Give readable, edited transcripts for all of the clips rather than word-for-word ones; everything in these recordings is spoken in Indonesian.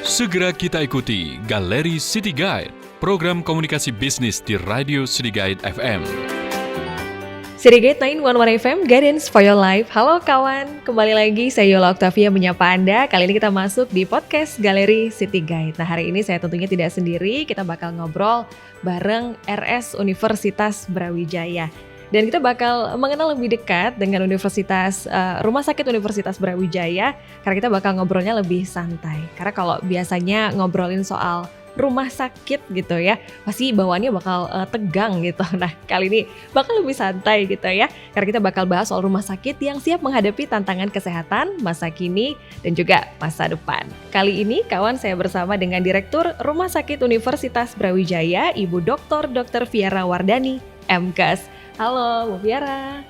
Segera kita ikuti Galeri City Guide, program komunikasi bisnis di Radio City Guide FM. City Guide 911 FM, Guidance for Your Life. Halo kawan, kembali lagi saya Yola Octavia menyapa Anda. Kali ini kita masuk di podcast Galeri City Guide. Nah, hari ini saya tentunya tidak sendiri, kita bakal ngobrol bareng RS Universitas Brawijaya. Dan kita bakal mengenal lebih dekat dengan Rumah Sakit Universitas Brawijaya, karena kita bakal ngobrolnya lebih santai. Karena kalau biasanya ngobrolin soal rumah sakit gitu ya, pasti bawaannya bakal tegang gitu. Nah, kali ini bakal lebih santai gitu ya, karena kita bakal bahas soal rumah sakit yang siap menghadapi tantangan kesehatan masa kini dan juga masa depan. Kali ini kawan saya bersama dengan Direktur Rumah Sakit Universitas Brawijaya, Ibu Dr. Viara Wardani, MKes. Halo Bu Viara.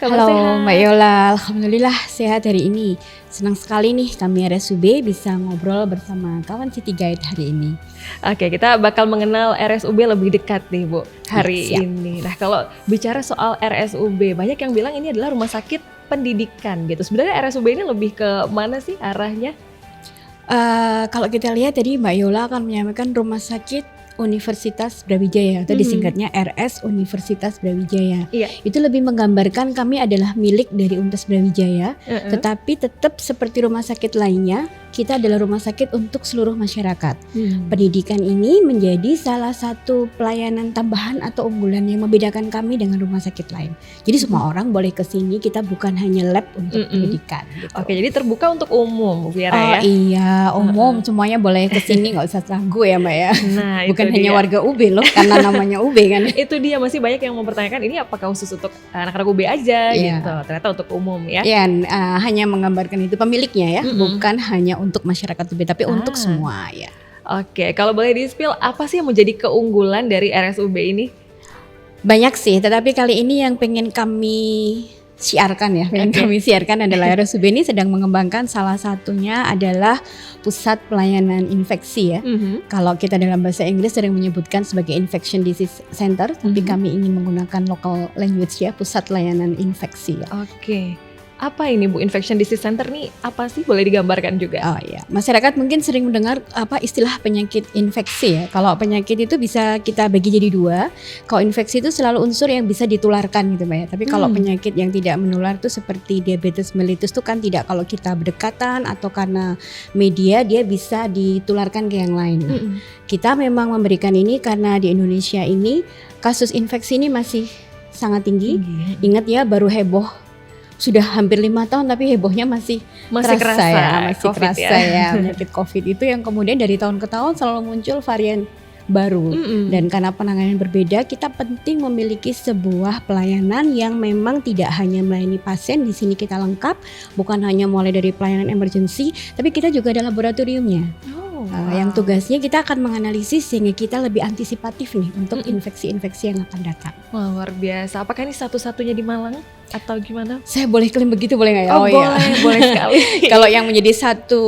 Halo sehat? Mbak Yola, Alhamdulillah sehat hari ini. Senang sekali nih kami RSUB bisa ngobrol bersama kawan City Guide hari ini. Oke, kita bakal mengenal RSUB lebih dekat nih Bu hari Siap. ini. Nah, kalau bicara soal RSUB, banyak yang bilang ini adalah rumah sakit pendidikan gitu. Sebenarnya RSUB ini lebih ke mana sih arahnya? Kalau kita lihat tadi Mbak Yola akan menyampaikan rumah sakit Universitas Brawijaya atau disingkatnya RS Universitas Brawijaya. Iya. Itu lebih menggambarkan kami adalah milik dari Universitas Brawijaya, tetapi tetap seperti rumah sakit lainnya, kita adalah rumah sakit untuk seluruh masyarakat. Pendidikan ini menjadi salah satu pelayanan tambahan atau unggulan yang membedakan kami dengan rumah sakit lain. Jadi semua orang boleh ke sini, kita bukan hanya lab untuk pendidikan. Gitu. Oke, jadi terbuka untuk umum Bu Viara ya? Iya, umum semuanya boleh ke sini, nggak usah ragu ya Mbak ya. Nah, Bukan itu hanya dia. warga UB loh, karena namanya UB kan. Itu dia, masih banyak yang mempertanyakan ini apakah khusus untuk anak-anak UB aja gitu. Ternyata untuk umum ya. Ya, hanya menggambarkan itu pemiliknya ya, bukan hanya untuk masyarakat UB, tapi untuk semua ya. Oke, kalau boleh di-spill apa sih yang menjadi keunggulan dari RSUB ini? Banyak sih, tetapi kali ini yang pengen kami siarkan ya, kami siarkan adalah RSUB ini sedang mengembangkan salah satunya adalah pusat pelayanan infeksi ya. Kalau kita dalam bahasa Inggris sering menyebutkan sebagai Infection Disease Center, tapi kami ingin menggunakan local language ya, pusat layanan infeksi ya. Oke. Apa ini Bu, Infection Disease Center nih apa sih? Boleh digambarkan juga? Oh iya, masyarakat mungkin sering mendengar istilah penyakit infeksi ya. Kalau penyakit itu bisa kita bagi jadi dua. Kalau infeksi itu selalu unsur yang bisa ditularkan gitu Mbak ya. Tapi kalau penyakit yang tidak menular itu seperti diabetes mellitus itu kan tidak, kalau kita berdekatan atau karena media dia bisa ditularkan ke yang lain. Kita memang memberikan ini karena di Indonesia ini kasus infeksi ini masih sangat tinggi. Ingat ya, baru heboh sudah hampir 5 tahun tapi hebohnya masih kerasa ya, masih COVID kerasa ya. Penyakit COVID itu yang kemudian dari tahun ke tahun selalu muncul varian baru. Dan karena penanganan berbeda, kita penting memiliki sebuah pelayanan yang memang tidak hanya melayani pasien. Di sini kita lengkap, bukan hanya mulai dari pelayanan emergency, tapi kita juga ada laboratoriumnya. Yang tugasnya kita akan menganalisis sehingga kita lebih antisipatif nih untuk infeksi-infeksi yang akan datang. Wah, luar biasa. Apakah ini satu-satunya di Malang atau gimana? Saya boleh klaim begitu boleh nggak ya? Boleh sekali. Kalau yang menjadi satu,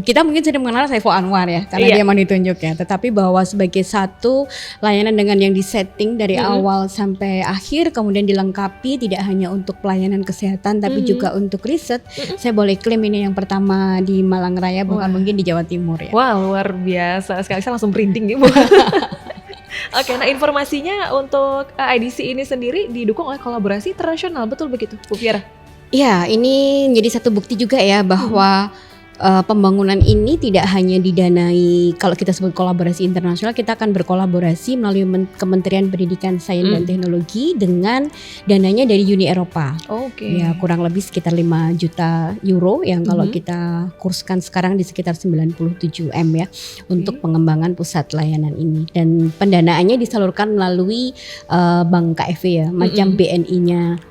kita mungkin sering mengenal Saiful Anwar ya, karena dia mau ditunjuk ya. Tetapi bahwa sebagai satu layanan dengan yang disetting dari awal sampai akhir, kemudian dilengkapi tidak hanya untuk pelayanan kesehatan, tapi juga untuk riset. Saya boleh klaim ini yang pertama di Malang Raya, bukan mungkin di Jawa Timur ya. Wah, luar biasa sekali. Saya langsung merinding nih Bu. Oke, nah informasinya untuk IDC ini sendiri didukung oleh kolaborasi internasional, betul begitu Bu Viara? Ya, ini menjadi satu bukti juga ya bahwa pembangunan ini tidak hanya didanai, kalau kita sebut kolaborasi internasional, kita akan berkolaborasi melalui Kementerian Pendidikan, Sains dan Teknologi dengan dananya dari Uni Eropa. Ya, kurang lebih sekitar 5 juta euro yang kalau kita kurskan sekarang di sekitar 97 M ya, untuk pengembangan pusat layanan ini. Dan pendanaannya disalurkan melalui Bank KfW ya, macam BNI-nya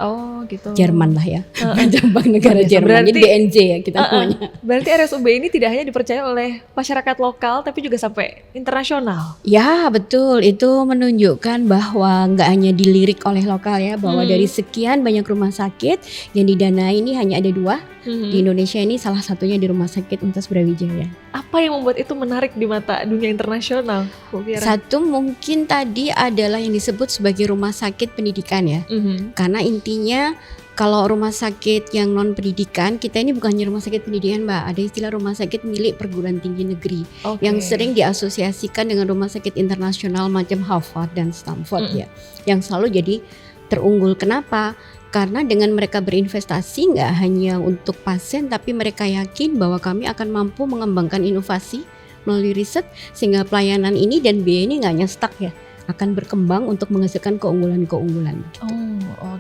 Jerman lah ya. Macam Bank Negara Jerman. Jadi BNJ ya kita namanya. Berarti RSUB ini tidak hanya dipercaya oleh masyarakat lokal tapi juga sampai internasional. Ya betul, itu menunjukkan bahwa nggak hanya dilirik oleh lokal ya, bahwa dari sekian banyak rumah sakit yang didanai ini hanya ada 2 di Indonesia, ini salah satunya di Rumah Sakit Universitas Brawijaya. Apa yang membuat itu menarik di mata dunia internasional, Bu Viara? Satu mungkin tadi adalah yang disebut sebagai rumah sakit pendidikan ya, karena intinya Kalau rumah sakit yang non pendidikan, kita ini bukan hanya rumah sakit pendidikan, Mbak. Ada istilah rumah sakit milik perguruan tinggi negeri yang sering diasosiasikan dengan rumah sakit internasional macam Harvard dan Stanford ya, yang selalu jadi terunggul. Kenapa? Karena dengan mereka berinvestasi nggak hanya untuk pasien, tapi mereka yakin bahwa kami akan mampu mengembangkan inovasi melalui riset, sehingga pelayanan ini dan biaya ini nggak hanya stuck ya, akan berkembang untuk menghasilkan keunggulan-keunggulan.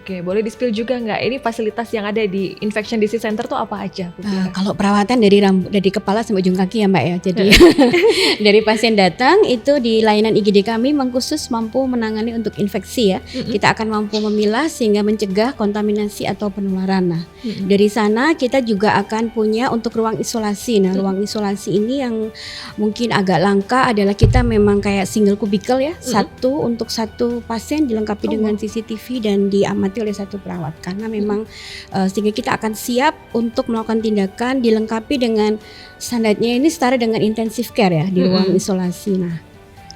Oke. Boleh di-spill juga nggak ini fasilitas yang ada di Infection Disease Center tuh apa aja? Kalau perawatan dari kepala sampai ujung kaki ya Mbak ya. Jadi dari pasien datang itu di layanan IGD kami khusus mampu menangani untuk infeksi ya. Kita akan mampu memilah sehingga mencegah kontaminasi atau penularan. Nah, dari sana kita juga akan punya untuk ruang isolasi. Nah, ruang isolasi ini yang mungkin agak langka adalah kita memang kayak single cubicle ya. Untuk satu pasien dilengkapi dengan CCTV dan diamati oleh satu perawat, karena memang sehingga kita akan siap untuk melakukan tindakan dilengkapi dengan standarnya ini setara dengan intensive care ya di ruang isolasi. Nah,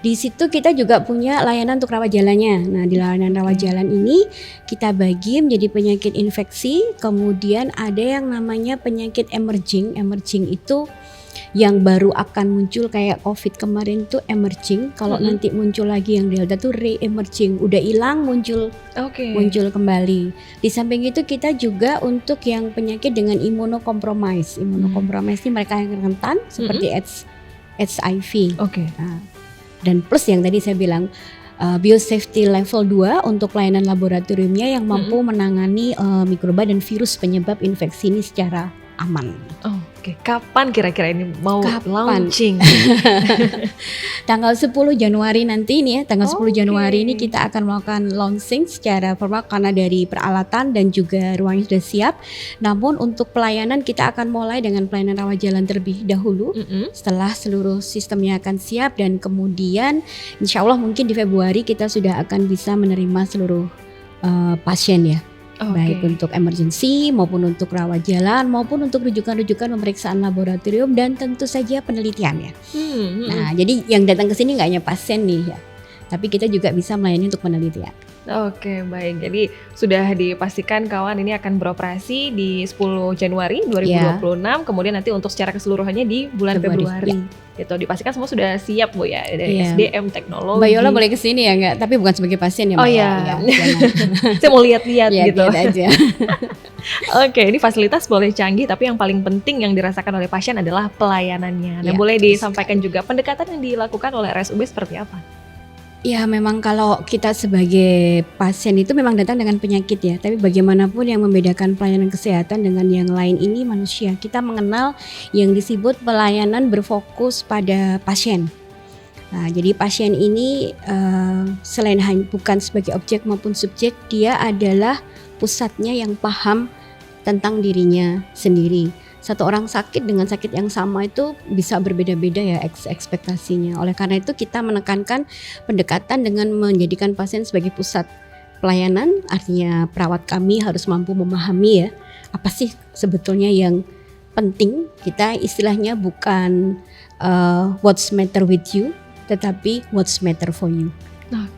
di situ kita juga punya layanan untuk rawat jalannya. Nah, di layanan rawat jalan ini kita bagi menjadi penyakit infeksi, kemudian ada yang namanya penyakit emerging. Emerging itu yang baru akan muncul kayak COVID kemarin tuh emerging. Kalau nanti muncul lagi yang Delta tuh re-emerging. Udah hilang muncul kembali. Di samping itu kita juga untuk yang penyakit dengan imunocompromise. Imunocompromise ini mereka yang rentan seperti HIV. Nah, dan plus yang tadi saya bilang biosafety level 2 untuk pelayanan laboratoriumnya yang mampu menangani mikroba dan virus penyebab infeksi ini secara aman. Kapan kira-kira ini mau launching? Tanggal 10 Januari nanti ini ya, tanggal 10 Januari ini kita akan melakukan launching secara formal karena dari peralatan dan juga ruangnya sudah siap. Namun untuk pelayanan kita akan mulai dengan pelayanan rawat jalan terlebih dahulu. Setelah seluruh sistemnya akan siap dan kemudian insya Allah mungkin di Februari kita sudah akan bisa menerima seluruh pasien ya. Baik untuk emergency maupun untuk rawat jalan maupun untuk rujukan-rujukan pemeriksaan laboratorium dan tentu saja penelitian ya. Nah, jadi yang datang ke sini nggak hanya pasien nih ya, tapi kita juga bisa melayani untuk penelitian. Baik. Jadi sudah dipastikan kawan ini akan beroperasi di 10 Januari 2026, kemudian nanti untuk secara keseluruhannya di bulan Februari. Itu dipastikan semua sudah siap Bu ya, dari SDM, teknologi. Mbak Yola boleh kesini ya enggak? Tapi bukan sebagai pasien ya Mbak. Saya mau lihat-lihat gitu. Lihat aja. Ini fasilitas boleh canggih, tapi yang paling penting yang dirasakan oleh pasien adalah pelayanannya. Nah, boleh disampaikan juga pendekatan yang dilakukan oleh RSUB seperti apa? Ya memang kalau kita sebagai pasien itu memang datang dengan penyakit ya, tapi bagaimanapun yang membedakan pelayanan kesehatan dengan yang lain ini manusia. Kita mengenal yang disebut pelayanan berfokus pada pasien. Nah, jadi pasien ini selain bukan sebagai objek maupun subjek, dia adalah pusatnya yang paham tentang dirinya sendiri. Satu orang sakit dengan sakit yang sama itu bisa berbeda-beda ya ekspektasinya. Oleh karena itu kita menekankan pendekatan dengan menjadikan pasien sebagai pusat pelayanan. Artinya perawat kami harus mampu memahami ya apa sih sebetulnya yang penting. Kita istilahnya bukan what's matter with you, tetapi what's matter for you.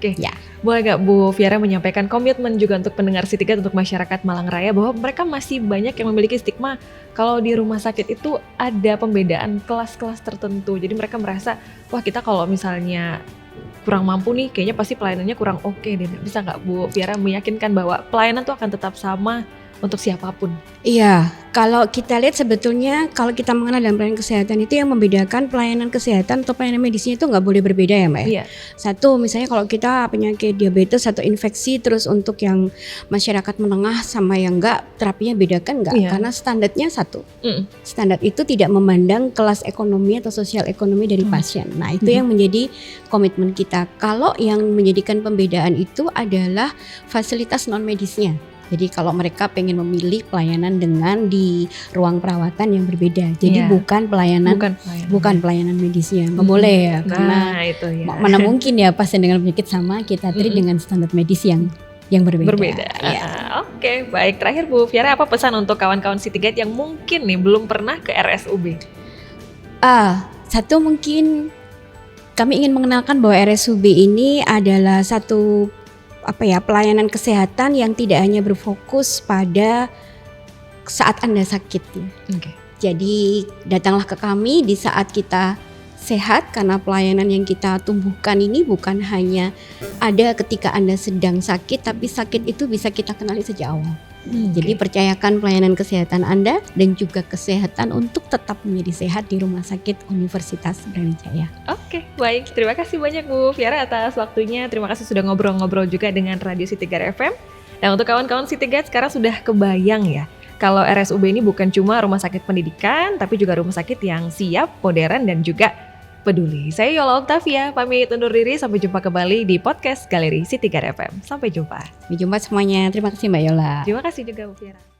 Ya. Boleh gak Bu Viara menyampaikan komitmen juga untuk pendengar City Guide untuk masyarakat Malang Raya bahwa mereka masih banyak yang memiliki stigma kalau di rumah sakit itu ada pembedaan kelas-kelas tertentu. Jadi mereka merasa wah kita kalau misalnya kurang mampu nih kayaknya pasti pelayanannya kurang oke deh. Bisa gak Bu Viara meyakinkan bahwa pelayanan tuh akan tetap sama untuk siapapun? Iya, kalau kita lihat sebetulnya kalau kita mengenal dalam pelayanan kesehatan itu yang membedakan pelayanan kesehatan atau pelayanan medisnya itu nggak boleh berbeda ya Mbak. Iya. Satu misalnya kalau kita penyakit diabetes atau infeksi, terus untuk yang masyarakat menengah sama yang enggak terapinya bedakan enggak? Karena standarnya satu. Standar itu tidak memandang kelas ekonomi atau sosial ekonomi dari pasien. Nah itu yang menjadi komitmen kita. Kalau yang menjadikan pembedaan itu adalah fasilitas non medisnya. Jadi kalau mereka pengen memilih pelayanan dengan di ruang perawatan yang berbeda, jadi bukan pelayanan medisnya, nggak boleh ya, karena itu ya. Mana mungkin ya pasien dengan penyakit sama kita treat dengan standar medis yang berbeda. Oke, baik. Terakhir Bu Viara, apa pesan untuk kawan-kawan City Guide yang mungkin nih belum pernah ke RSUB? Satu mungkin kami ingin mengenalkan bahwa RSUB ini adalah satu pelayanan kesehatan yang tidak hanya berfokus pada saat Anda sakit. Oke. Jadi datanglah ke kami di saat kita sehat, karena pelayanan yang kita tumbuhkan ini bukan hanya ada ketika Anda sedang sakit, tapi sakit itu bisa kita kenali sejak awal. Jadi percayakan pelayanan kesehatan Anda dan juga kesehatan untuk tetap menjadi sehat di Rumah Sakit Universitas Brawijaya. Oke, baik. Terima kasih banyak Bu Fiara atas waktunya. Terima kasih sudah ngobrol-ngobrol juga dengan Radio City Guide FM. Dan untuk kawan-kawan City Guide sekarang sudah kebayang ya, kalau RSUB ini bukan cuma rumah sakit pendidikan, tapi juga rumah sakit yang siap, modern, dan juga peduli. Saya Yola Octavia, pamit undur diri. Sampai jumpa kembali di podcast Galeri City Guide FM. Sampai jumpa. Sampai jumpa semuanya. Terima kasih Mbak Yola. Terima kasih juga Bu Fiara.